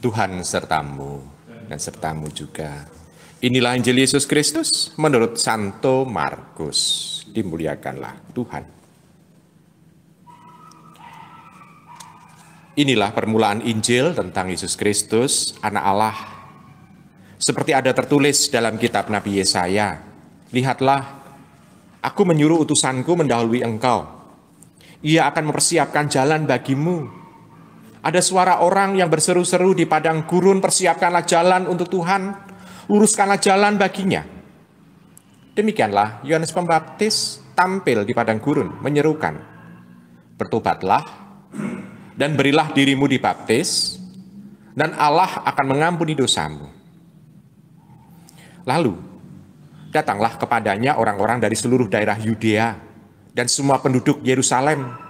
Tuhan sertamu dan sertamu juga. Inilah Injil Yesus Kristus menurut Santo Markus. Dimuliakanlah Tuhan. Inilah permulaan Injil tentang Yesus Kristus, Anak Allah. Seperti ada tertulis dalam kitab Nabi Yesaya, "Lihatlah, aku menyuruh utusanku mendahului engkau. Ia akan mempersiapkan jalan bagimu." Ada suara orang yang berseru-seru di padang gurun, "Persiapkanlah jalan untuk Tuhan, luruskanlah jalan baginya." Demikianlah Yohanes Pembaptis tampil di padang gurun menyerukan, "Bertobatlah dan berilah dirimu dibaptis, dan Allah akan mengampuni dosamu." Lalu datanglah kepadanya orang-orang dari seluruh daerah Yudea dan semua penduduk Yerusalem,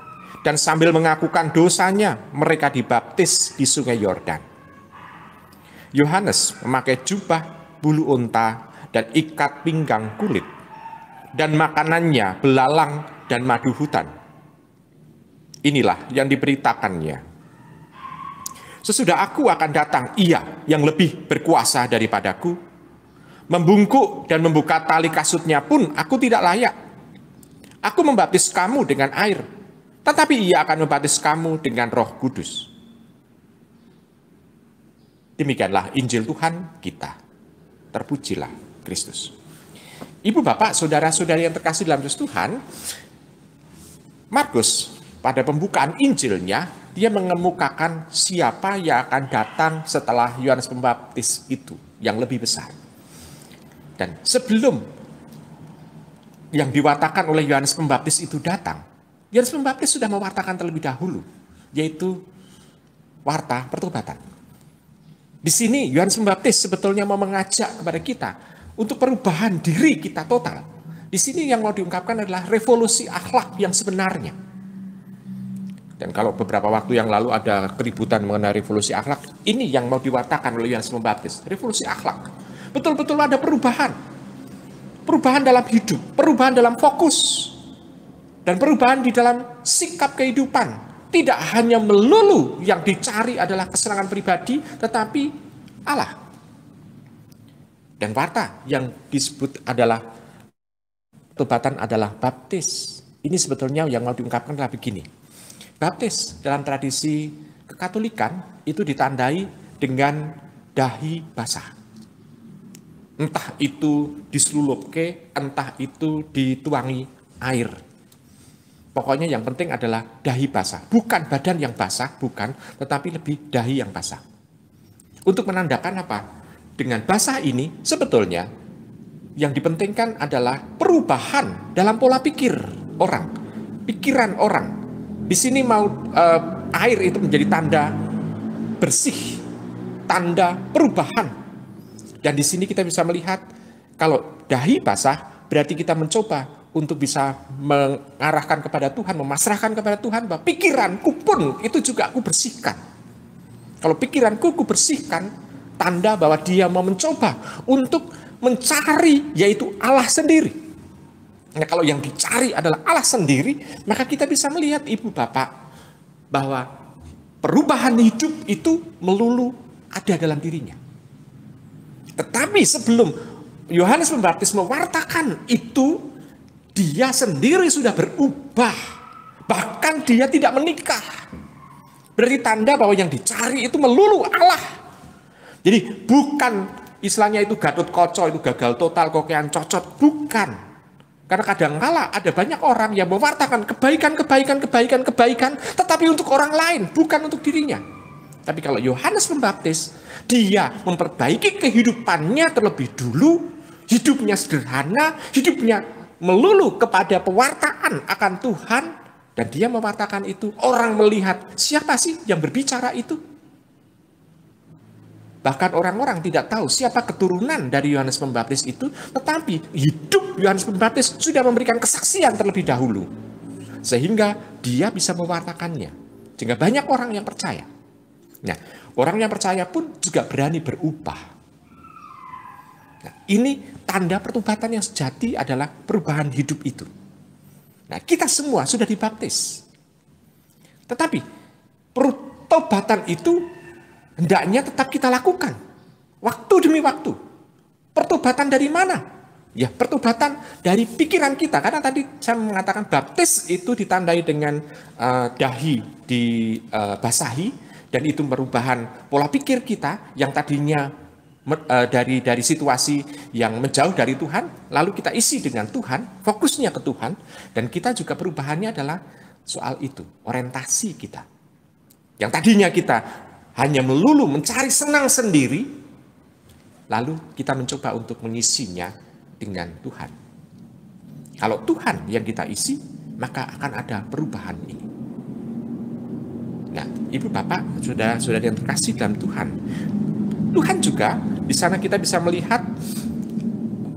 dan sambil mengakukan dosanya, mereka dibaptis di sungai Yordan. Yohanes memakai jubah bulu unta dan ikat pinggang kulit, dan makanannya belalang dan madu hutan. Inilah yang diberitakannya. "Sesudah aku akan datang Ia yang lebih berkuasa daripadaku. Membungkuk dan membuka tali kasutnya pun aku tidak layak. Aku membaptis kamu dengan air, tetapi Ia akan membaptis kamu dengan Roh Kudus." Demikianlah Injil Tuhan kita. Terpujilah Kristus. Ibu, bapak, saudara-saudari yang terkasih dalam Kristus Tuhan, Markus pada pembukaan Injilnya, dia mengemukakan siapa yang akan datang setelah Yohanes Pembaptis itu, yang lebih besar. Dan sebelum yang diwatakan oleh Yohanes Pembaptis itu datang, Yohanes Pembaptis sudah mewartakan terlebih dahulu, yaitu warta pertobatan. Di sini Yohanes Pembaptis sebetulnya mau mengajak kepada kita untuk perubahan diri kita total. Di sini yang mau diungkapkan adalah revolusi akhlak yang sebenarnya. Dan kalau beberapa waktu yang lalu ada keributan mengenai revolusi akhlak, ini yang mau diwartakan oleh Yohanes Pembaptis, revolusi akhlak. Betul-betul ada perubahan. Perubahan dalam hidup, perubahan dalam fokus, dan perubahan di dalam sikap kehidupan. Tidak hanya melulu yang dicari adalah kesenangan pribadi, tetapi Allah. Dan warta yang disebut adalah tobatan adalah baptis. Ini sebetulnya yang mau diungkapkan adalah begini. Baptis dalam tradisi kekatolikan itu ditandai dengan dahi basah. Entah itu diselulupke, entah itu dituangi air. Pokoknya yang penting adalah dahi basah. Bukan badan yang basah, bukan, tetapi lebih dahi yang basah. Untuk menandakan apa? Dengan basah ini sebetulnya yang dipentingkan adalah perubahan dalam pola pikir orang, pikiran orang. Di sini mau air itu menjadi tanda bersih, tanda perubahan. Dan di sini kita bisa melihat kalau dahi basah berarti kita mencoba untuk bisa mengarahkan kepada Tuhan, memasrahkan kepada Tuhan bahwa pikiranku pun itu juga aku bersihkan. Kalau pikiranku aku bersihkan, tanda bahwa dia mau mencoba untuk mencari yaitu Allah sendiri. Nah, kalau yang dicari adalah Allah sendiri, maka kita bisa melihat ibu bapak bahwa perubahan hidup itu melulu ada dalam dirinya. Tetapi sebelum Yohanes Pembaptis mewartakan itu, dia sendiri sudah berubah. Bahkan dia tidak menikah. Berarti tanda bahwa yang dicari itu melulu Allah. Jadi bukan istilahnya itu Gatot Koco, itu gagal total, kokean cocot. Bukan. Karena kadangkala ada banyak orang yang mewartakan kebaikan, tetapi untuk orang lain, bukan untuk dirinya. Tapi kalau Yohanes Pembaptis, dia memperbaiki kehidupannya terlebih dulu, hidupnya sederhana, hidupnya melulu kepada pewartaan akan Tuhan, dan dia mewartakan itu. Orang melihat siapa sih yang berbicara itu. Bahkan orang-orang tidak tahu siapa keturunan dari Yohanes Pembaptis itu, tetapi hidup Yohanes Pembaptis sudah memberikan kesaksian terlebih dahulu, sehingga dia bisa mewartakannya, sehingga banyak orang yang percaya. Nah, orang yang percaya pun juga berani berubah. Nah, ini tanda pertobatan yang sejati adalah perubahan hidup itu. Nah, kita semua sudah dibaptis. Tetapi pertobatan itu hendaknya tetap kita lakukan. Waktu demi waktu. Pertobatan dari mana? Ya, pertobatan dari pikiran kita. Karena tadi saya mengatakan baptis itu ditandai dengan dahi dibasahi, dan itu perubahan pola pikir kita yang tadinya dari situasi yang menjauh dari Tuhan, lalu kita isi dengan Tuhan, fokusnya ke Tuhan, dan kita juga perubahannya adalah soal itu, orientasi kita. Yang tadinya kita hanya melulu mencari senang sendiri, lalu kita mencoba untuk mengisinya dengan Tuhan. Kalau Tuhan yang kita isi, maka akan ada perubahan ini. Nah, Ibu Bapak, saudara-saudara yang terkasih dalam Tuhan, Tuhan juga di sana kita bisa melihat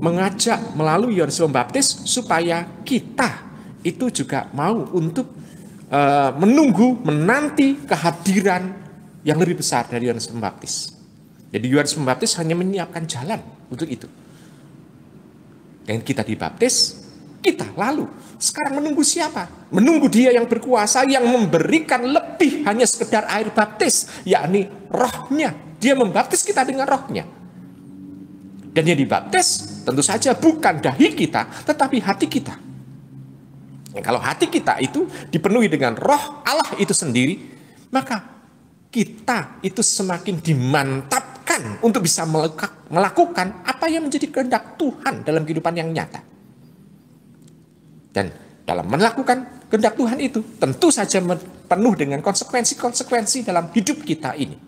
mengajak melalui Yohanes Pembaptis supaya kita itu juga mau untuk menunggu, menanti kehadiran yang lebih besar dari Yohanes Pembaptis. Jadi Yohanes Pembaptis hanya menyiapkan jalan untuk itu. Dan kita dibaptis, kita lalu sekarang menunggu siapa? Menunggu Dia yang berkuasa, yang memberikan lebih hanya sekedar air baptis, yakni rohnya. Dia membaptis kita dengan rohnya. Dan yang dibaptis tentu saja bukan dahi kita, tetapi hati kita. Dan kalau hati kita itu dipenuhi dengan roh Allah itu sendiri, maka kita itu semakin dimantapkan untuk bisa melakukan apa yang menjadi kehendak Tuhan dalam kehidupan yang nyata. Dan dalam melakukan kehendak Tuhan itu tentu saja penuh dengan konsekuensi-konsekuensi dalam hidup kita ini.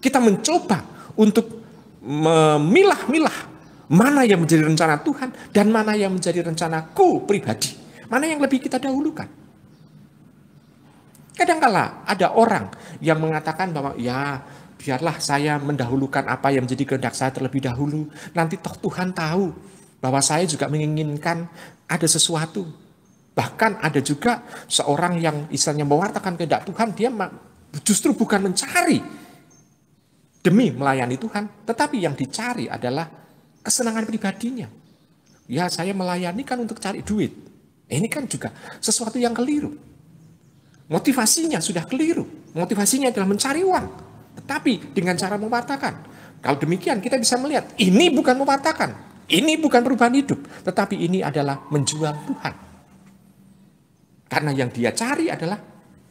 Kita mencoba untuk memilah-milah mana yang menjadi rencana Tuhan dan mana yang menjadi rencanaku pribadi. Mana yang lebih kita dahulukan. Kadangkala ada orang yang mengatakan bahwa ya biarlah saya mendahulukan apa yang menjadi kehendak saya terlebih dahulu. Nanti toh Tuhan tahu bahwa saya juga menginginkan ada sesuatu. Bahkan ada juga seorang yang istilahnya mewartakan kehendak Tuhan, dia justru bukan mencari demi melayani Tuhan, tetapi yang dicari adalah kesenangan pribadinya. Ya saya melayani kan untuk cari duit. Ini kan juga sesuatu yang keliru. Motivasinya sudah keliru. Motivasinya adalah mencari uang. Tetapi dengan cara mewartakan. Kalau demikian kita bisa melihat ini bukan mewartakan. Ini bukan perubahan hidup. Tetapi ini adalah menjual Tuhan. Karena yang dia cari adalah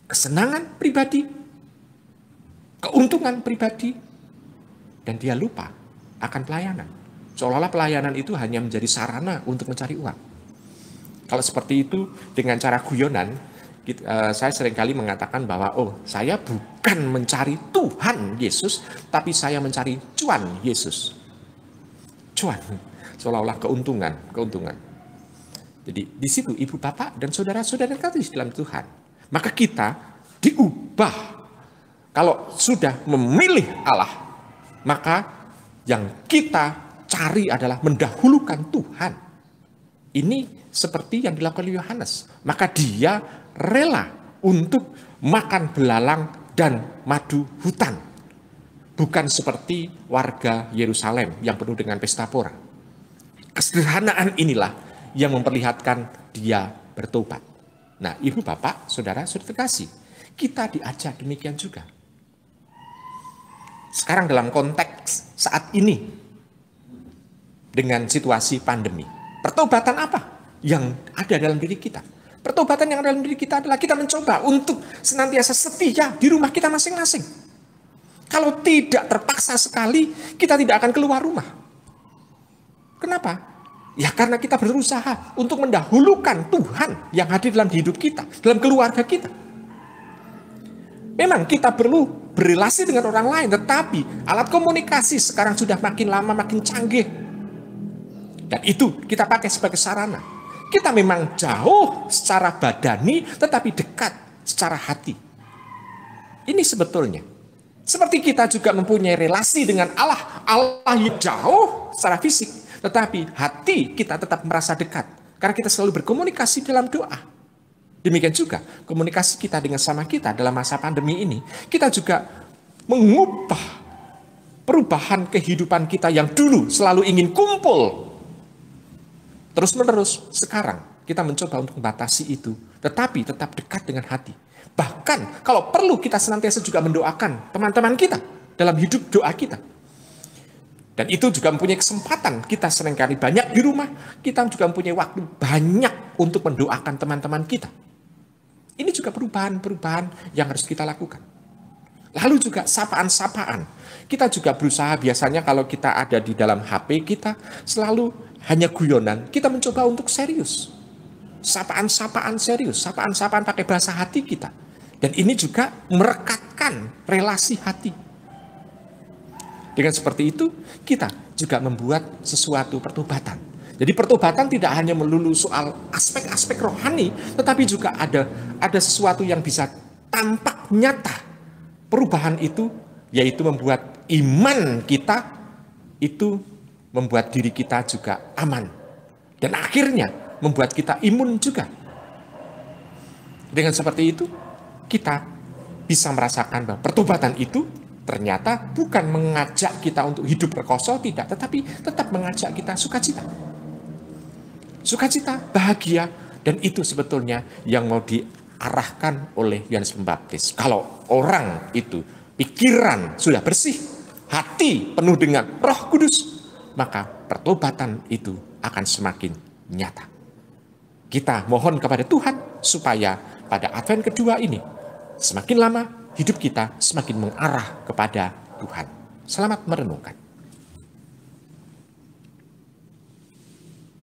kesenangan pribadi. Keuntungan pribadi. Dan dia lupa akan pelayanan. Seolah-olah pelayanan itu hanya menjadi sarana untuk mencari uang. Kalau seperti itu dengan cara guyonan, saya seringkali mengatakan bahwa saya bukan mencari Tuhan Yesus, tapi saya mencari cuan Yesus. Cuan, seolah-olah keuntungan. Jadi di situ Ibu Bapak dan saudara-saudara kasih dalam Tuhan. Maka kita diubah. Kalau sudah memilih Allah, maka yang kita cari adalah mendahulukan Tuhan. Ini seperti yang dilakukan oleh Yohanes. Maka dia rela untuk makan belalang dan madu hutan. Bukan seperti warga Yerusalem yang penuh dengan pesta pora. Kesederhanaan inilah yang memperlihatkan dia bertobat. Nah, Ibu Bapak, Saudara, saudara terkasih, kita diajak demikian juga. Sekarang dalam konteks saat ini, dengan situasi pandemi, pertobatan apa yang ada dalam diri kita? Pertobatan yang ada dalam diri kita adalah kita mencoba untuk senantiasa setia di rumah kita masing-masing. Kalau tidak terpaksa sekali, kita tidak akan keluar rumah. Kenapa? Ya karena kita berusaha untuk mendahulukan Tuhan yang hadir dalam hidup kita, dalam keluarga kita. Memang kita perlu berrelasi dengan orang lain, tetapi alat komunikasi sekarang sudah makin lama makin canggih. Dan itu kita pakai sebagai sarana. Kita memang jauh secara badani, tetapi dekat secara hati. Ini sebetulnya. Seperti kita juga mempunyai relasi dengan Allah. Allah yang jauh secara fisik, tetapi hati kita tetap merasa dekat. Karena kita selalu berkomunikasi dalam doa. Demikian juga komunikasi kita dengan sama kita dalam masa pandemi ini. Kita juga mengubah perubahan kehidupan kita yang dulu selalu ingin kumpul terus-menerus. Sekarang kita mencoba untuk membatasi itu, tetapi tetap dekat dengan hati. Bahkan kalau perlu kita senantiasa juga mendoakan teman-teman kita dalam hidup doa kita. Dan itu juga mempunyai kesempatan, kita seringkali banyak di rumah, kita juga mempunyai waktu banyak untuk mendoakan teman-teman kita. Ini juga perubahan-perubahan yang harus kita lakukan. Lalu juga sapaan-sapaan. Kita juga berusaha biasanya kalau kita ada di dalam HP kita selalu hanya guyonan, kita mencoba untuk serius. Sapaan-sapaan serius, sapaan-sapaan pakai bahasa hati kita. Dan ini juga merekatkan relasi hati. Dengan seperti itu, kita juga membuat sesuatu pertobatan. Jadi pertobatan tidak hanya melulu soal aspek-aspek rohani, tetapi juga ada sesuatu yang bisa tampak nyata. Perubahan itu, yaitu membuat iman kita, itu membuat diri kita juga aman. Dan akhirnya membuat kita imun juga. Dengan seperti itu, kita bisa merasakan bahwa pertobatan itu ternyata bukan mengajak kita untuk hidup rekoso, tidak, tetapi tetap mengajak kita sukacita. Sukacita, bahagia, dan itu sebetulnya yang mau diarahkan oleh Yohanes Pembaptis. Kalau orang itu pikiran sudah bersih, hati penuh dengan Roh Kudus, maka pertobatan itu akan semakin nyata. Kita mohon kepada Tuhan supaya pada Advent kedua ini semakin lama hidup kita semakin mengarah kepada Tuhan. Selamat merenungkan.